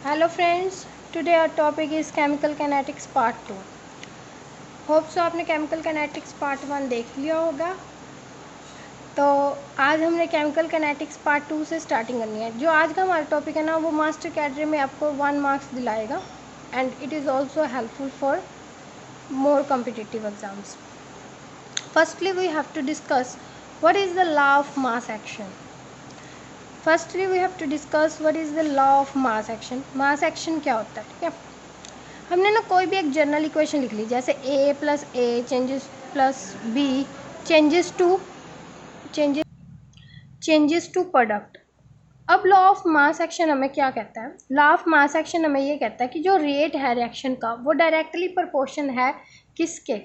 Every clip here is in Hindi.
Hello friends, today our topic is chemical kinetics part 2. Hope so आपने केमिकल काइनेटिक्स पार्ट 1 देख लिया होगा। तो आज हमने केमिकल काइनेटिक्स पार्ट 2 से स्टार्टिंग करनी है। जो आज का हमारा टॉपिक है ना, वो मास्टर कैडरे में आपको 1 मार्क्स दिलाएगा and it is also helpful for more competitive exams. Firstly we have to discuss what is the law of mass action. Firstly we have to discuss what is the law of mass action. Mass action क्या होता है, ठीक है। हमने ना कोई भी एक जनरल इक्वेशन लिख ली, जैसे a plus A changes plus B changes to product. अब लॉ ऑफ मास एक्शन हमें क्या कहता है? लॉ ऑफ मास एक्शन हमें ये कहता है कि जो रेट है रिएक्शन का वो डायरेक्टली प्रोपोर्शन है किसके?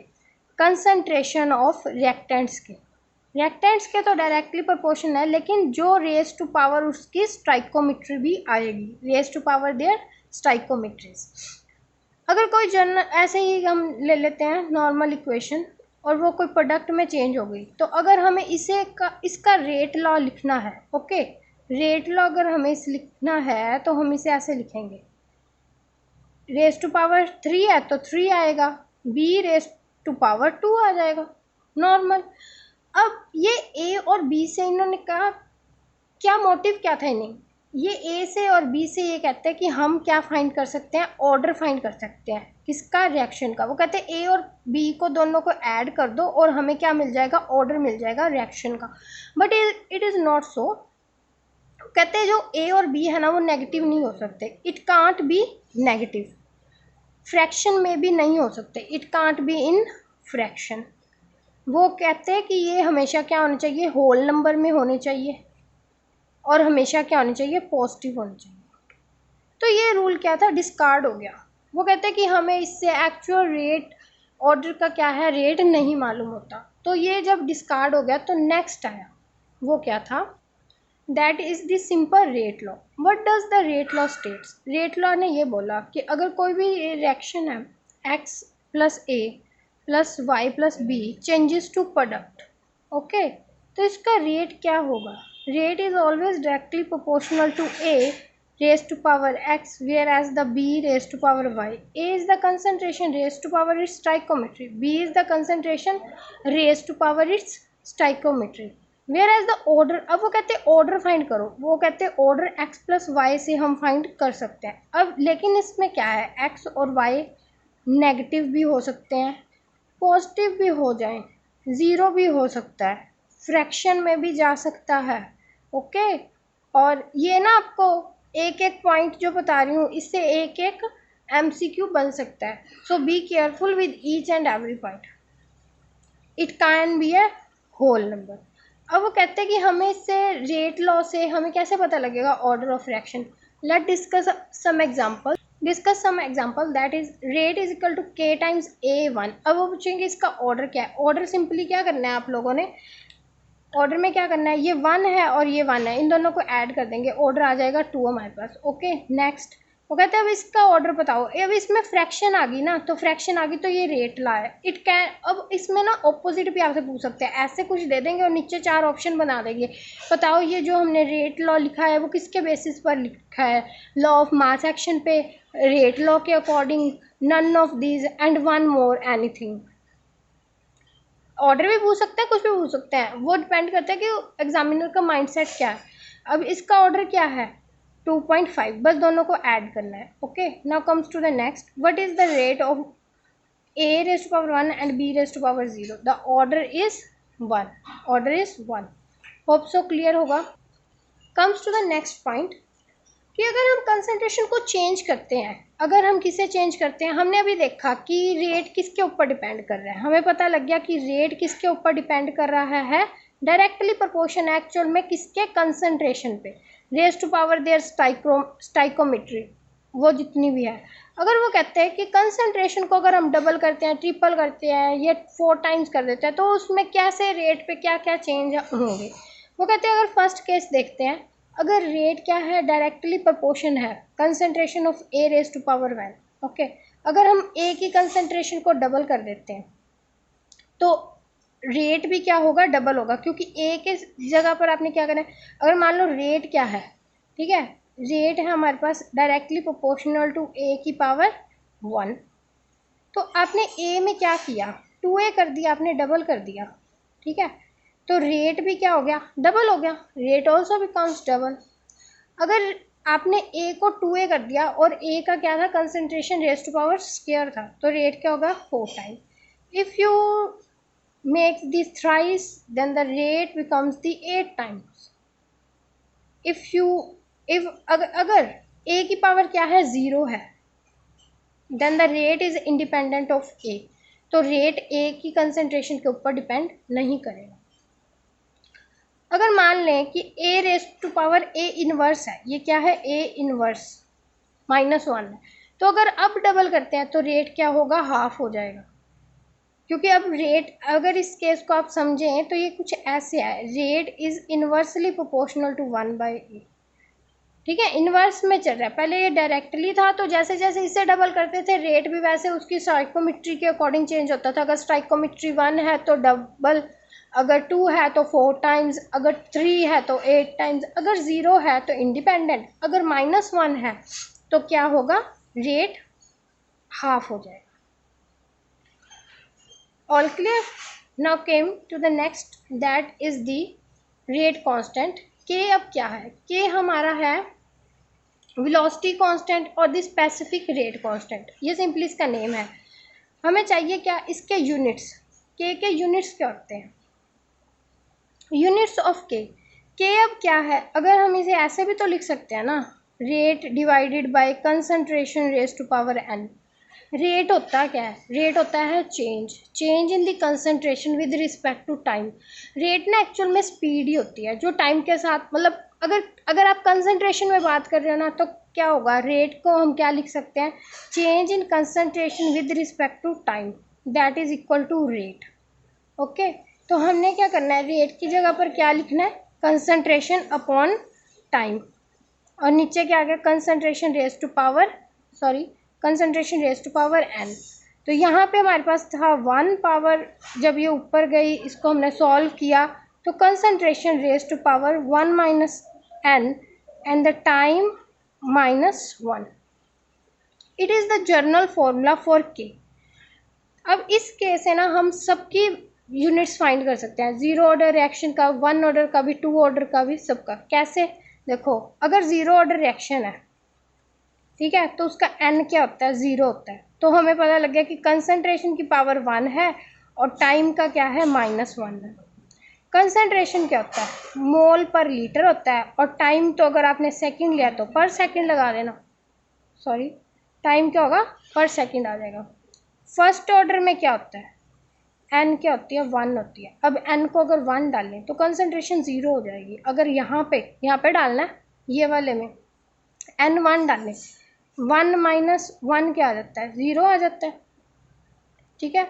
कंसंट्रेशन ऑफ रिएक्टेंट्स के। रिएक्टेंट्स के तो डायरेक्टली प्रोपोर्शन है, लेकिन जो रेस टू पावर उसकी स्टाइकोमेट्री भी आएगी, रेस टू पावर देयर स्टाइकोमेट्रीज। अगर कोई जनरल ऐसे ही हम ले लेते हैं नॉर्मल इक्वेशन और वो कोई प्रोडक्ट में चेंज हो गई, तो अगर हमें इसका रेट लॉ लिखना है, ओके, रेट लॉ अगर हमें इस लिखना है तो हम इसे ऐसे लिखेंगे, रेस टू पावर 3 है तो 3 आएगा, बी रेस टू पावर 2 आ जाएगा, नॉर्मल। अब ये ए और बी से इन्होंने कहा, क्या मोटिव क्या था इन्हें? ये ए से और बी से ये कहते हैं कि हम क्या फाइंड कर सकते हैं? ऑर्डर फाइंड कर सकते हैं किसका? रिएक्शन का। वो कहते हैं ए और बी को दोनों को ऐड कर दो और हमें क्या मिल जाएगा? ऑर्डर मिल जाएगा रिएक्शन का। But it is not so. कहते हैं जो ए और बी है ना, वो नेगेटिव नहीं हो सकते। It can't be negative. Fraction में भी नहीं हो सकते। It can't be in fraction. वो कहते हैं कि ये हमेशा क्या होना चाहिए? होल नंबर में होने चाहिए और हमेशा क्या होनी चाहिए? पॉजिटिव होनी चाहिए। तो ये रूल क्या था? डिस्कार्ड हो गया। वो कहते हैं कि हमें इससे एक्चुअल रेट ऑर्डर का क्या है, रेट नहीं मालूम होता। तो ये जब डिस्कार्ड हो गया तो नेक्स्ट आया, वो क्या था? That is the simple rate law. What does the rate law states? Rate law ने ये बोला कि अगर कोई भी रिएक्शन है, X plus A plus Y plus B changes to product, okay, तो इसका रेट क्या होगा? Rate is always directly proportional to A raised to power x, whereas the B raised to power y. A is the concentration raised to power its stoichiometry. B is the concentration raised to power its stoichiometry. Whereas the order, अब वो कहते हैं ऑर्डर फाइंड करो, वो कहते हैं ऑर्डर x प्लस वाई से हम फाइंड कर सकते हैं। अब लेकिन इसमें क्या है, x और y नेगेटिव भी हो सकते हैं, पॉजिटिव भी हो जाएं, ज़ीरो भी हो सकता है, फ्रैक्शन में भी जा सकता है, ओके। और ये ना आपको एक एक पॉइंट जो बता रही हूँ, इससे एक एक एमसीक्यू बन सकता है। So be careful with each and every point. It can be a whole number. अब वो कहते हैं कि हमें इससे रेट लॉ से हमें कैसे पता लगेगा order of reaction? Let discuss some example. That is rate is equal to K times A1। अब वो पूछेंगे इसका ऑर्डर क्या है? ऑर्डर सिंपली क्या करना है आप लोगों ने? ऑर्डर में क्या करना है, ये 1 है और ये 1 है, इन दोनों को ऐड कर देंगे, ऑर्डर आ जाएगा 2 हमारे पास, ओके। नेक्स्ट वो कहते हैं अब इसका ऑर्डर बताओ। अब इसमें फ्रैक्शन आ गई ना, तो फ्रैक्शन आ गई तो ये रेट ला है। इट कैन, अब इसमें ना ऑपोजिट भी आपसे पूछ सकते हैं, ऐसे कुछ दे देंगे और नीचे 4 ऑप्शन बना देंगे, बताओ ये जो हमने रेट लॉ लिखा है वो किसके बेसिस पर लिखा है? लॉ ऑफ मास एक्शन पे, रेट लॉ के according, none of these and one more anything. Order भी पूछ सकते हैं, कुछ भी पूछ सकते हैं, वो डिपेंड करता है कि एग्जामिनर का माइंडसेट क्या है। अब इसका ऑर्डर क्या है? 2.5, बस दोनों को ऐड करना है, okay. Now comes to the next, what is the rate of A raised to power 1 and B raised to power 0? The order is 1, order is 1। Hope so clear होगा। Comes to the next point कि अगर हम कंसंट्रेशन को चेंज करते हैं, अगर हम किसे चेंज करते हैं, हमने अभी देखा कि रेट किसके ऊपर डिपेंड कर रहा है, हमें पता लग गया कि रेट किसके ऊपर डिपेंड कर रहा है, डायरेक्टली प्रोपोर्शन एक्चुअल में किसके? कंसंट्रेशन पे, raise to power their stoichiometry, वो जितनी भी है। अगर वो कहते हैं कि कंसंट्रेशन को अगर हम डबल करते हैं, ट्रिपल करते हैं, या 4 टाइम्स कर देते हैं, तो उसमें कैसे रेट पे क्या क्या चेंज होंगे? वो कहते हैं अगर फर्स्ट केस देखते हैं, अगर रेट क्या है? डायरेक्टली प्रोपोर्शन है concentration of A raise to power 1, okay. अगर हम A की कंसंट्रेशन को डबल कर देते हैं तो रेट भी क्या होगा? डबल होगा, क्योंकि A के जगह पर आपने क्या करना है, अगर मान लो रेट क्या है, ठीक है, रेट है हमारे पास डायरेक्टली प्रोपोर्शनल टू ए की पावर 1। तो आपने ए में क्या किया, 2a कर दिया, आपने डबल कर दिया, ठीक है। तो रेट भी क्या हो गया, डबल हो गया, रेट ऑल्सो बिकम्स डबल। अगर आपने ए को 2a कर दिया और ए का क्या था, concentration raise to power square था, तो रेट क्या होगा, 4 time. If you make this thrice then the rate becomes the 8 times. अगर ए की पावर क्या है, 0 है, then the rate is independent of A. तो रेट ए की कंसंट्रेशन के ऊपर डिपेंड नहीं करेगा। अगर मान लें कि A raise to power A inverse है, ये क्या है, ए इनवर्स -1 है, तो अगर अब डबल करते हैं तो रेट क्या होगा, हाफ हो जाएगा। क्योंकि अब रेट, अगर इस केस को आप समझें तो ये कुछ ऐसे है, rate is inversely proportional to 1/a, ठीक है, इन्वर्स में चल रहा है। पहले ये डायरेक्टली था, तो जैसे जैसे इससे डबल करते थे रेट भी वैसे उसकी स्टाइकोमेट्री के अकॉर्डिंग चेंज होता था। अगर स्टाइकोमेट्री 1 है तो डबल, अगर 2 है तो 4 टाइम्स, अगर 3 है तो 8 टाइम्स, अगर 0 है तो इंडिपेंडेंट, अगर -1 है तो क्या होगा, रेट हाफ हो जाएगा। All clear? Now came to the next, that is the rate constant. K अब क्या है, के हमारा है वेलोसिटी कांस्टेंट और द स्पेसिफिक रेट कांस्टेंट, ये सिंपली इसका नेम है। हमें चाहिए क्या, इसके यूनिट्स। के यूनिट्स क्या होते हैं, यूनिट्स ऑफ के अब क्या है, अगर हम इसे ऐसे भी तो लिख सकते हैं ना, rate divided by concentration raise to power n। Rate होता क्या है, रेट होता है change in the concentration with respect to time. Rate ना एक्चुअल में स्पीड ही होती है जो टाइम के साथ, मतलब अगर आप कंसंट्रेशन में बात कर रहे हो ना, तो क्या होगा, रेट को हम क्या लिख सकते हैं, change in concentration with respect to time, that is equal to rate. Okay, तो हमने क्या करना है, रेट की जगह पर क्या लिखना है, कंसंट्रेशन अपॉन टाइम, और नीचे क्या आ गया, concentration raise to power n। तो यहाँ पे हमारे पास था 1 पावर, जब ये ऊपर गई इसको हमने सॉल्व किया, तो concentration raise to power 1 minus n and the time -1। It is the general formula for K. अब इस के से ना हम सबकी यूनिट्स फाइंड कर सकते हैं, 0 ऑर्डर रिएक्शन का, 1 ऑर्डर का भी, 2 ऑर्डर का भी, सबका। कैसे, देखो, अगर 0 ऑर्डर रिएक्शन है, ठीक है, तो उसका n क्या होता है, 0 होता है। तो हमें पता लग गया कि कंसंट्रेशन की पावर 1 है और टाइम का क्या है, -1 है। कंसंट्रेशन क्या होता है, मोल पर लीटर होता है, और टाइम तो अगर आपने सेकंड लिया तो पर सेकंड लगा देना, सॉरी, टाइम क्या होगा, पर सेकंड आ जाएगा। फर्स्ट ऑर्डर में क्या होता है, n क्या होती है, 1 होती है। अब n को अगर 1 डालें तो कंसंट्रेशन 0 हो जाएगी। अगर यहाँ पे डालना है, ये वाले में n 1 डालें, 1 माइनस 1 क्या आ जाता है, 0 आ जाता है, ठीक है।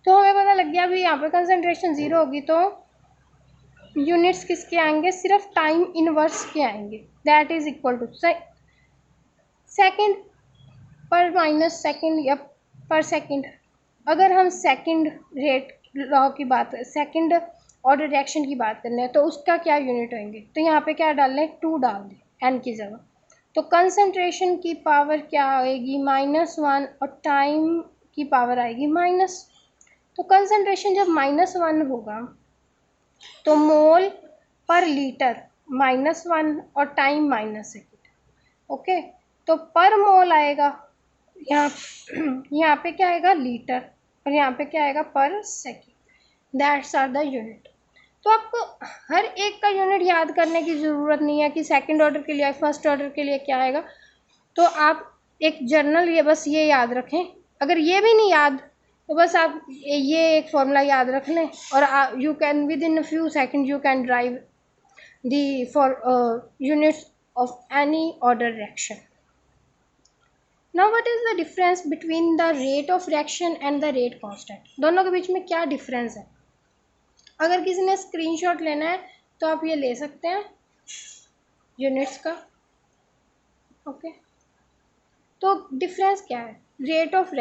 तो हमें पता लग गया अभी यहाँ पे कंसंट्रेशन 0 होगी, तो यूनिट्स किसके आएंगे, सिर्फ टाइम इनवर्स के आएंगे, that is equal to second per minus second या पर सेकेंड। अगर हम सेकेंड रेट लॉ की बात, सेकेंड ऑर्डर रिएक्शन की बात करने हैं, तो उसका क्या यूनिट होंगे, तो यहाँ पे क्या डाल लें, 2 डाल दें n की जगह। तो कंसंट्रेशन की पावर क्या आएगी, -1, और टाइम की पावर आएगी माइनस। तो कंसंट्रेशन जब -1 होगा तो मोल पर लीटर -1 और टाइम -2। ओके, तो पर मोल आएगा, यहाँ पे क्या आएगा, लीटर, और यहाँ पे क्या आएगा, per second. That's are the unit. तो आपको हर एक का यूनिट याद करने की ज़रूरत नहीं है कि सेकंड ऑर्डर के लिए, फर्स्ट ऑर्डर के लिए क्या आएगा। तो आप एक जर्नल, ये बस ये याद रखें। अगर ये भी नहीं याद तो बस आप ये एक फॉर्मूला याद रख लें, और you can with in a few second you can drive the for units of any order reaction. Now what is the difference between the rate of reaction and the rate constant, दोनों के बीच में क्या डिफरेंस है। अगर किसी ने स्क्रीनशॉट लेना है तो आप ये ले सकते हैं यूनिट्स का। ओके, तो डिफरेंस क्या है, रेट ऑफ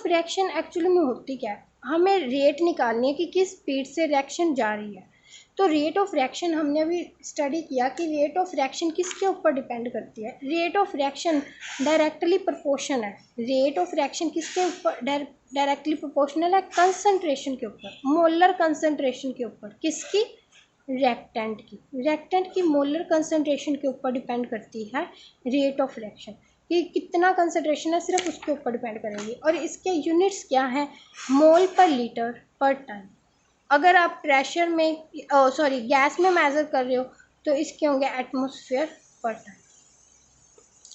रिएक्शन एक्चुअली में होती क्या है, हमें रेट निकालनी है कि किस स्पीड से रिएक्शन जा रही है। तो रेट ऑफ रिएक्शन हमने अभी स्टडी किया कि रेट ऑफ रिएक्शन किसके ऊपर डिपेंड करती है। Rate of reaction directly proportion है। रेट ऑफ रिएक्शन किसके ऊपर डायरेक्टली प्रोपोर्शनल है? कंसंट्रेशन के ऊपर, मोलर कंसंट्रेशन के ऊपर। किसकी? रिएक्टेंट की। रिएक्टेंट की मोलर कंसंट्रेशन के ऊपर डिपेंड करती है रेट ऑफ रिएक्शन। कि कितना कंसंट्रेशन है सिर्फ उसके ऊपर डिपेंड करेंगी। और इसके यूनिट्स क्या हैं? मोल पर लीटर पर टन। अगर आप प्रेशर में गैस में मेज़र कर रहे हो तो इसके होंगे atmosphere per ton.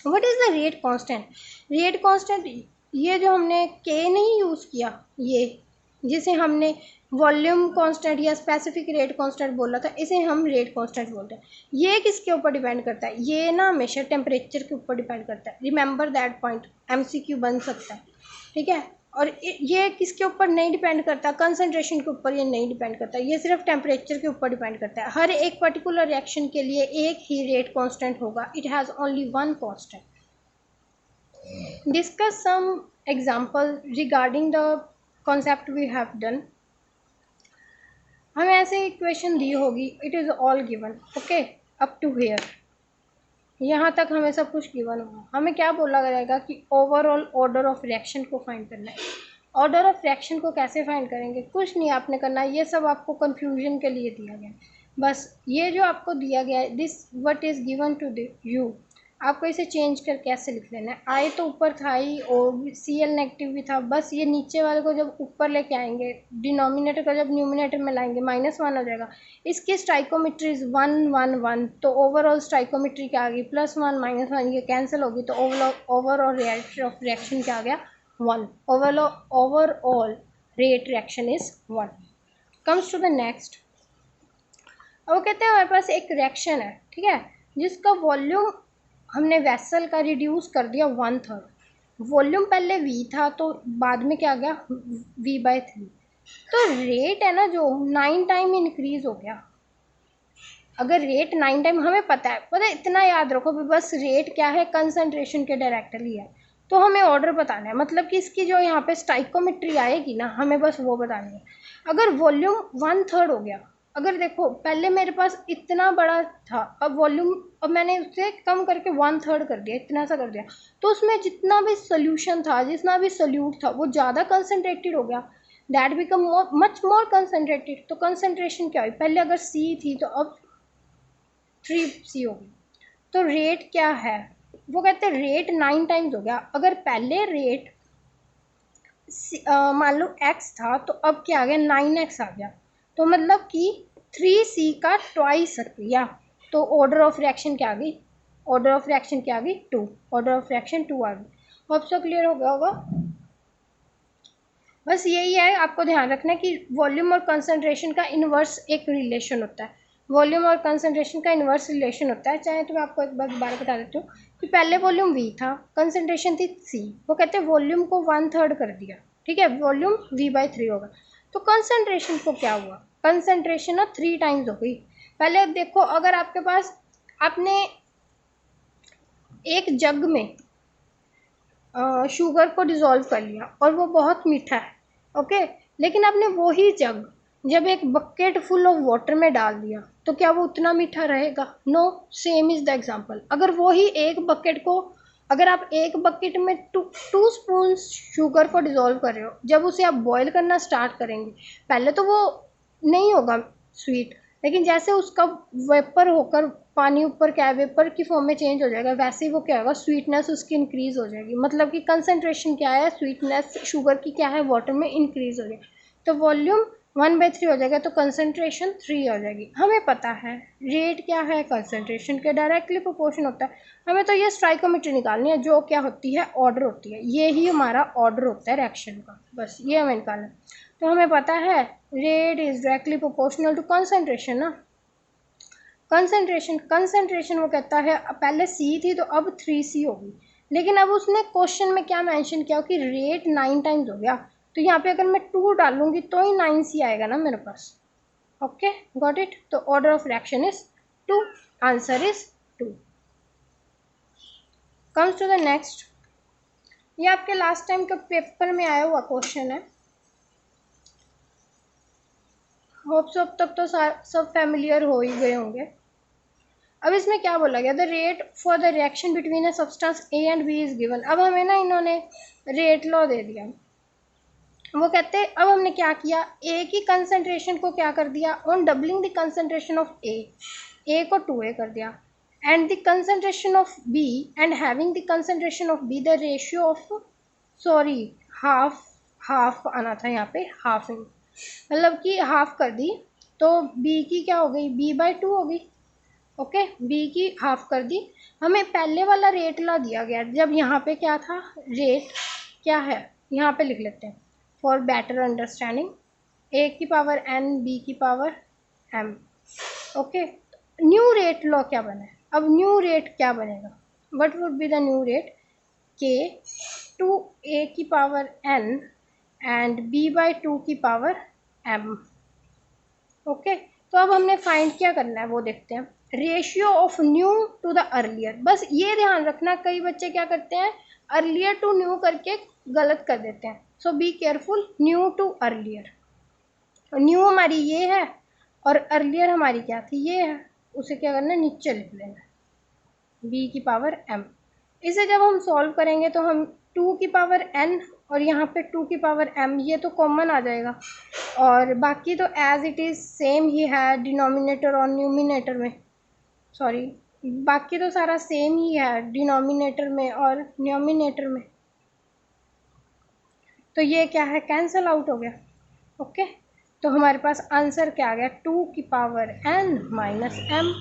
What is the rate constant? Rate constant ये जो हमने के नहीं यूज़ किया, ये जिसे हमने वॉल्यूम कांस्टेंट या स्पेसिफिक रेट कांस्टेंट बोला था, इसे हम रेट कांस्टेंट बोलते हैं। ये किसके ऊपर डिपेंड करता है? ये ना हमेशा टेम्परेचर के ऊपर डिपेंड करता है। रिमेंबर दैट पॉइंट, MCQ बन सकता है, ठीक है। और ये किसके ऊपर नहीं डिपेंड करता? कंसंट्रेशन के ऊपर ये नहीं डिपेंड करता, ये सिर्फ टेम्परेचर के ऊपर डिपेंड करता है। हर एक पर्टिकुलर रिएक्शन के लिए एक ही रेट कांस्टेंट होगा। It has only one constant. Discuss some example regarding the concept we have done. हमें ऐसे इक्वेशन दी होगी, it is all given, okay, up to here, यहाँ तक हमें सब कुछ गिवन होगा। हमें क्या बोला जाएगा कि ओवरऑल ऑर्डर ऑफ रिएक्शन को फाइंड करना है। ऑर्डर ऑफ रिएक्शन को कैसे फाइंड करेंगे? कुछ नहीं आपने करना है, ये सब आपको कन्फ्यूजन के लिए दिया गया है। बस ये जो आपको दिया गया है, this what is given to you, आपको इसे चेंज करके ऐसे लिख लेना है। आई तो ऊपर था ही और Cl नेगेटिव भी था, बस ये नीचे वाले को जब ऊपर लेके आएंगे, डिनोमिनेटर को जब न्यूमिनेटर में लाएंगे, -1 हो जाएगा। इसकी स्टाइकोमेट्री 1 1 1, तो ओवरऑल स्टाइकोमेट्री क्या आ गई? +1 -1, ये कैंसिल होगी, तो ओवरऑल रेट ऑफ रिएक्शन क्या आ गया? 1। Overall rate reaction is 1। Comes to the next. अब वो कहते हैं हमारे पास एक रिएक्शन है, ठीक है, जिसका वॉल्यूम हमने वेसल का रिड्यूस कर दिया 1/3। वॉल्यूम पहले V था तो बाद में क्या आ गया? V/3। तो रेट है ना जो 9 टाइम इंक्रीज हो गया। अगर रेट 9 टाइम हमें पता है इतना याद रखो भी, बस रेट क्या है? कंसंट्रेशन के डायरेक्टली है। तो हमें ऑर्डर बताना है, मतलब कि इसकी जो यहाँ पे स्टाइकोमेट्री आएगी ना, हमें बस वो बतानी है। अगर वॉल्यूम 1/3 हो गया, अगर देखो पहले मेरे पास इतना बड़ा था, अब वॉल्यूम अब मैंने उससे कम करके 1/3 कर दिया, इतना सा कर दिया, तो उसमें जितना भी सोल्यूशन था, जितना भी सोल्यूट था, वो ज़्यादा कंसनट्रेटेड हो गया। That become much more concentrated. तो कंसनट्रेशन क्या हुई? पहले अगर C थी तो अब 3C हो गई। तो रेट क्या है? वो कहते हैं रेट 9 टाइम्स हो गया। अगर पहले रेट मान लो x था तो अब क्या आ गया? 9x आ गया। तो मतलब कि 3C का ट्वाइस किया। तो ऑर्डर ऑफ रिएक्शन क्या आ गई? ऑर्डर ऑफ रिएक्शन क्या आ गई? 2। ऑर्डर ऑफ रिएक्शन 2 आ गई। अब सब क्लियर हो गया होगा। बस यही है, आपको ध्यान रखना है कि वॉल्यूम और कंसंट्रेशन का इन्वर्स एक रिलेशन होता है। वॉल्यूम और कंसंट्रेशन का इन्वर्स रिलेशन होता है। चाहे तो मैं आपको एक बार दोबारा बता देती हूँ कि पहले वॉल्यूम V था, कंसंट्रेशन थी C, वो कहते हैं वॉल्यूम को 1/3 कर दिया, ठीक है, वॉल्यूम V/3 होगा। तो कंसंट्रेशन को क्या हुआ? कंसंट्रेशन ना 3 टाइम्स हो गई। पहले देखो, अगर आपके पास आपने एक जग में शुगर को डिज़ोल्व कर लिया और वो बहुत मीठा है, ओके, लेकिन आपने वही जग जब एक बकेट फुल ऑफ वाटर में डाल दिया तो क्या वो उतना मीठा रहेगा? No. Same is the example. अगर वही एक बकेट को, अगर आप एक बकेट में 2 स्पून शुगर को डिज़ोल्व कर रहे हो, जब उसे आप बॉयल करना स्टार्ट करेंगे, पहले तो वो नहीं होगा स्वीट, लेकिन जैसे उसका वेपर होकर पानी ऊपर क्या है, वेपर की फॉर्म में चेंज हो जाएगा, वैसे ही वो क्या होगा? स्वीटनेस उसकी इंक्रीज़ हो जाएगी। मतलब कि कंसंट्रेशन क्या है? स्वीटनेस शुगर की क्या है? वाटर में इंक्रीज़ हो जाएगी। तो वॉल्यूम 1/3 हो जाएगा, तो कंसंट्रेशन 3 हो जाएगी। हमें पता है रेट क्या है? कंसंट्रेशन के डायरेक्टली प्रोपोर्शन होता है। हमें तो ये स्टाइकोमेट्री निकालनी है, जो क्या होती है? ऑर्डर होती है। ये ही हमारा ऑर्डर होता है रिएक्शन का, बस ये हमें निकालना है। तो हमें पता है rate is directly proportional to concentration ना। कंसंट्रेशन वो कहता है पहले C थी तो अब 3C होगी, लेकिन अब उसने क्वेश्चन में क्या मेंशन किया कि रेट 9 टाइम्स हो गया, तो यहाँ पे अगर मैं 2 डालूंगी तो ही 9C आएगा ना मेरे पास। Okay, got it. तो order of reaction is 2, answer is 2। Comes to the next. ये आपके लास्ट टाइम के पेपर में आया हुआ क्वेश्चन है। होप सो अब तक तो सब फैमिलियर हो ही गए होंगे। अब इसमें क्या बोला गया, the rate for the reaction between a substance A and B is given. अब हमें ना इन्होंने रेट लॉ दे दिया। वो कहते हैं अब हमने क्या किया, ए की कंसंट्रेशन को क्या कर दिया, on doubling the concentration of A को 2A कर दिया, and the concentration of B and having the concentration of B the ratio of, sorry half, half आना था यहाँ पे, हाफ मतलब कि हाफ कर दी, तो बी की क्या हो गई, B/2 हो गई। ओके, बी की हाफ कर दी। हमें पहले वाला रेट ला दिया गया, जब यहाँ पे क्या था, रेट क्या है यहाँ पे लिख लेते हैं फॉर बेटर अंडरस्टैंडिंग, ए की पावर n, बी की power m। Okay, new rate law क्या बना है, अब न्यू रेट क्या बनेगा, what would be the new rate, k two a की पावर n एंड B/2 की पावर m। ओके, तो अब हमने फाइंड क्या करना है वो देखते हैं, ratio of new to the earlier. बस ये ध्यान रखना, कई बच्चे क्या करते हैं, अर्लियर टू न्यू करके गलत कर देते हैं, so be careful, new to earlier. New हमारी ये है और अर्लियर हमारी क्या थी, ये है, उसे क्या करना है, नीचे लिख लेना, बी की पावर m। इसे जब हम सॉल्व करेंगे तो हम 2 की पावर n और यहाँ पे 2 की पावर m, ये तो कॉमन आ जाएगा, और बाकी तो एज इट इज़ सेम ही है डिनोमिनेटर और न्यूमिनेटर में, सॉरी बाकी तो सारा सेम ही है डिनोमिनेटर में और न्यूमिनेटर में, तो ये क्या है, कैंसल आउट हो गया। ओके, तो हमारे पास आंसर क्या आ गया, 2 की पावर n माइनस m।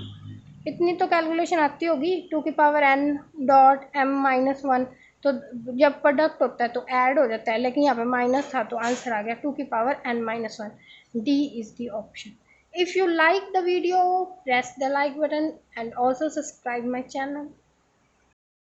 इतनी तो कैलकुलेशन आती होगी, 2 की power n dot m minus 1, तो जब प्रोडक्ट होता है तो ऐड हो जाता है, लेकिन यहाँ पे माइनस था तो आंसर आ गया 2 की power n minus 1। D is the option. If you like the video, press the like button and also subscribe my channel.